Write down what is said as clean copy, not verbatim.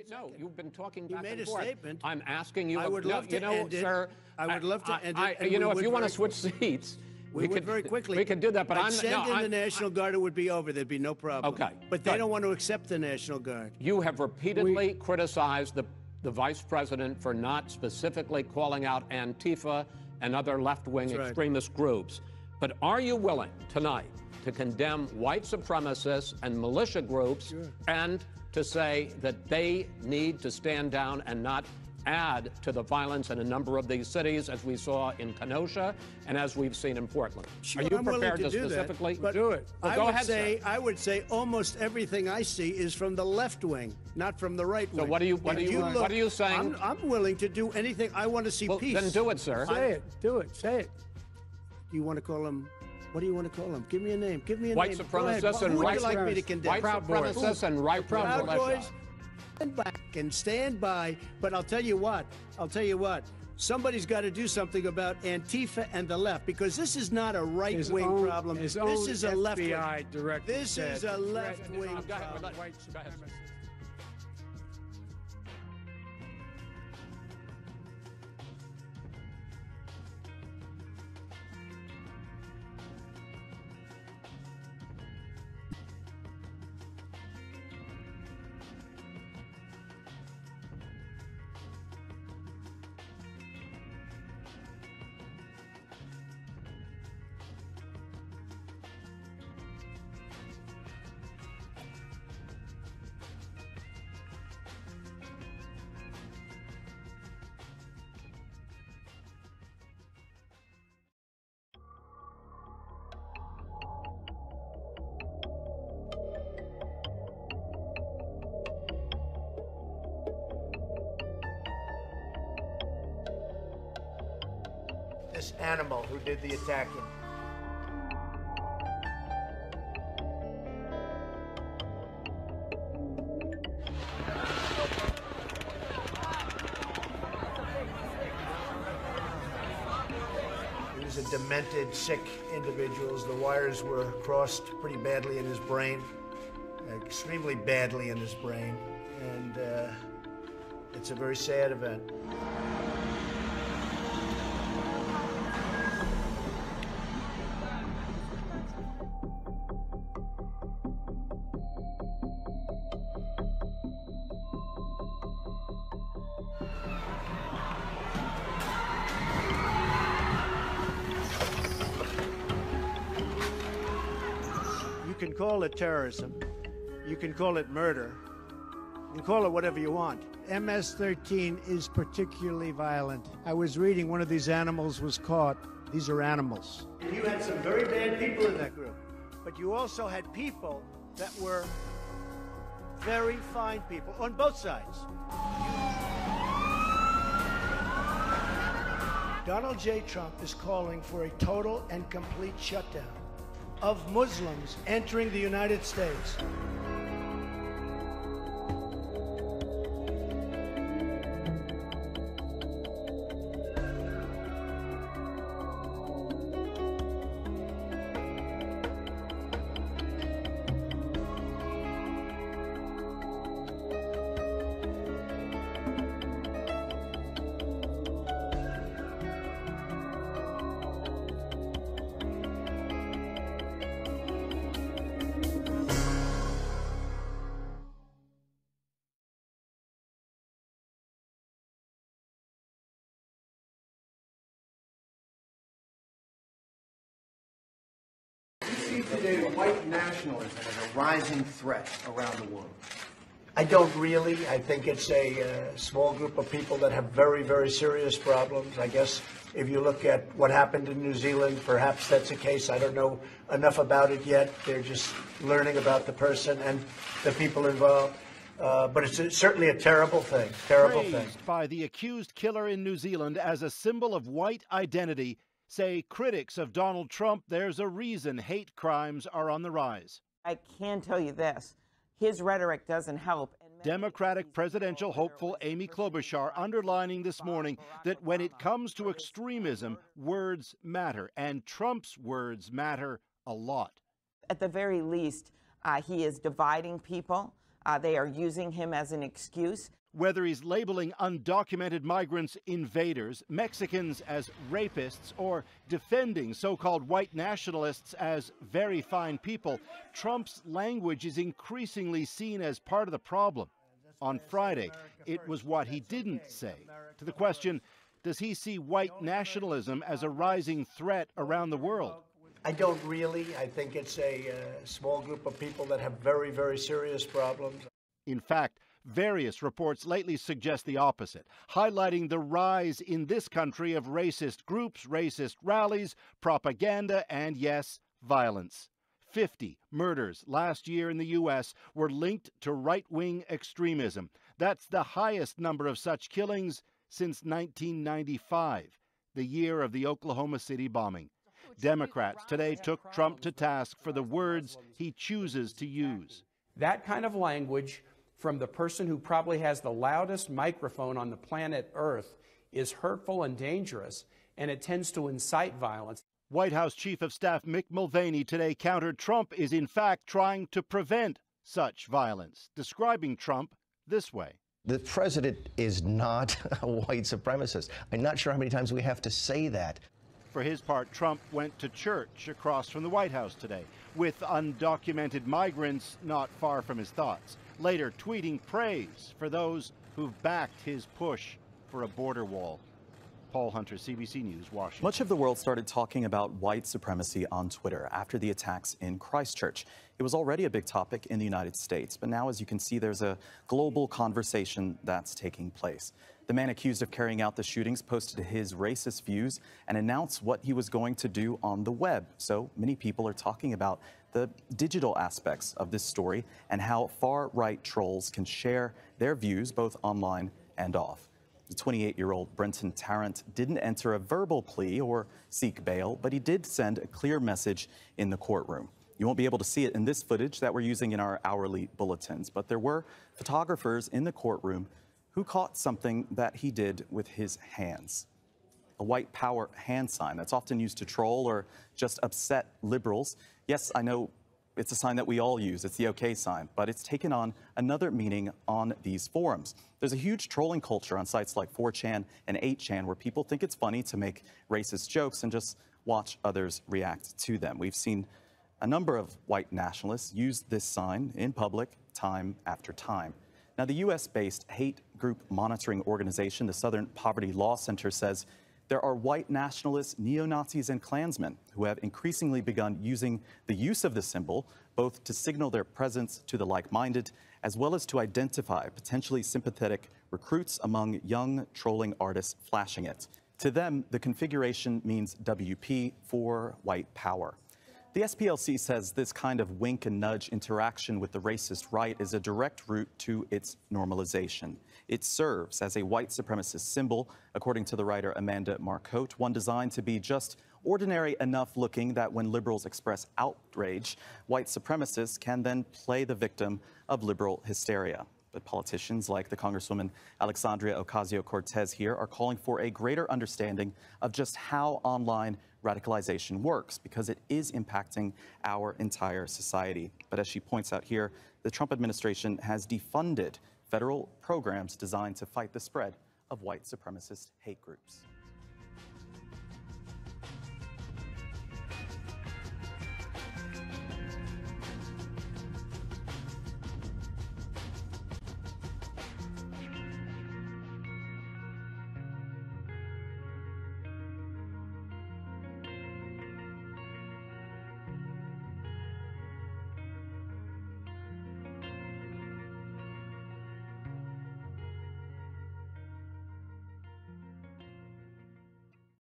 No, you've been talking back You made and a forth. statement. I'm asking you. I would love to end it. Sir, I would love to end it. and You know, we if would you want to very- switch seats, we would very quickly. We could do that, but I'd send in the I'm National Guard. It would be over. There'd be no problem. Okay, But they good. don't want to accept the National Guard. You have repeatedly criticized the vice president for not specifically calling out Antifa and other left-wing That's right. extremist groups. But are you willing tonight to condemn white supremacists and militia groups and to say that they need to stand down and not add to the violence in a number of these cities, as we saw in Kenosha and as we've seen in Portland? Sure, Are you I'm willing prepared to to do specifically that, but do it? Well, go ahead, sir. I would say almost everything I see is from the left wing, not from the right wing. So what are you saying? I'm willing to do anything. I want to see Well, peace. then do it, sir. Say it. Do it. Say it. Do you want to call him? What do you want to call him? Give me a name. Give me a White name. supremacists and Who would right you like me to condemn? White supremacists and right Proud militia. Boys, stand back and stand by. But I'll tell you what. Somebody's got to do something about Antifa and the left, because this is not a right-wing problem. This is a left-wing. FBI director This is a left-wing problem. White supremacists. This animal who did the attacking. He was a demented, sick individual. The wires were crossed pretty badly in his brain, extremely badly in his brain, and it's a very sad event. You can call it terrorism. You can call it murder. You can call it whatever you want. MS-13 is particularly violent. I was reading one of these animals was caught. These are animals. You had some very bad people in that group, but you also had people that were very fine people on both sides. Donald J. Trump is calling for a total and complete shutdown of Muslims entering the United States. Today, white nationalism is a rising threat around the world. I don't really. I think it's a small group of people that have very, very serious problems. I guess if you look at what happened in New Zealand, perhaps that's a case. I don't know enough about it yet. They're just learning about the person and the people involved. But it's certainly a terrible thing. Terrible thing. Praised by the accused killer in New Zealand as a symbol of white identity, say critics of Donald Trump there's a reason hate crimes are on the rise. I can tell you this, his rhetoric doesn't help. Democratic presidential hopeful Amy Klobuchar underlining this morning that when it comes to extremism, words matter, and Trump's words matter a lot. At the very least, he is dividing people. They are using him as an excuse. Whether he's labeling undocumented migrants invaders, Mexicans as rapists, or defending so-called white nationalists as very fine people, Trump's language is increasingly seen as part of the problem. On Friday, it was what he didn't say. To the question, does he see white nationalism as a rising threat around the world? I don't really. I think it's a small group of people that have very, very serious problems. In fact, various reports lately suggest the opposite, highlighting the rise in this country of racist groups, racist rallies, propaganda, and yes, violence. 50 murders last year in the U.S. were linked to right-wing extremism. That's the highest number of such killings since 1995, the year of the Oklahoma City bombing. Democrats today took Trump to task for the words he chooses to use. That kind of language from the person who probably has the loudest microphone on the planet Earth is hurtful and dangerous, and it tends to incite violence. White House Chief of Staff Mick Mulvaney today countered Trump is in fact trying to prevent such violence, describing Trump this way. The president is not a white supremacist. I'm not sure how many times we have to say that. For his part, Trump went to church across from the White House today, with undocumented migrants not far from his thoughts, later tweeting praise for those who've backed his push for a border wall. Paul Hunter, CBC News, Washington. Much of the world started talking about white supremacy on Twitter after the attacks in Christchurch. It was already a big topic in the United States, but now, as you can see, there's a global conversation that's taking place. The man accused of carrying out the shootings posted his racist views and announced what he was going to do on the web. So many people are talking about the digital aspects of this story and how far-right trolls can share their views both online and off. The 28-year-old Brenton Tarrant didn't enter a verbal plea or seek bail, but he did send a clear message in the courtroom. You won't be able to see it in this footage that we're using in our hourly bulletins, but there were photographers in the courtroom who caught something that he did with his hands. A white power hand sign that's often used to troll or just upset liberals. Yes, I know it's a sign that we all use. It's the OK sign, but it's taken on another meaning on these forums. There's a huge trolling culture on sites like 4chan and 8chan where people think it's funny to make racist jokes and just watch others react to them. We've seen a number of white nationalists use this sign in public time after time. Now, the U.S.-based hate group monitoring organization, the Southern Poverty Law Center, says there are white nationalists, neo-Nazis, and Klansmen who have increasingly begun using the use of the symbol both to signal their presence to the like-minded as well as to identify potentially sympathetic recruits among young trolling artists flashing it. To them, the configuration means WP for white power. The SPLC says this kind of wink and nudge interaction with the racist right is a direct route to its normalization. It serves as a white supremacist symbol, according to the writer Amanda Marcotte, one designed to be just ordinary enough looking that when liberals express outrage, white supremacists can then play the victim of liberal hysteria. But politicians like the Congresswoman Alexandria Ocasio-Cortez here are calling for a greater understanding of just how online radicalization works, because it is impacting our entire society. But as she points out here, the Trump administration has defunded federal programs designed to fight the spread of white supremacist hate groups.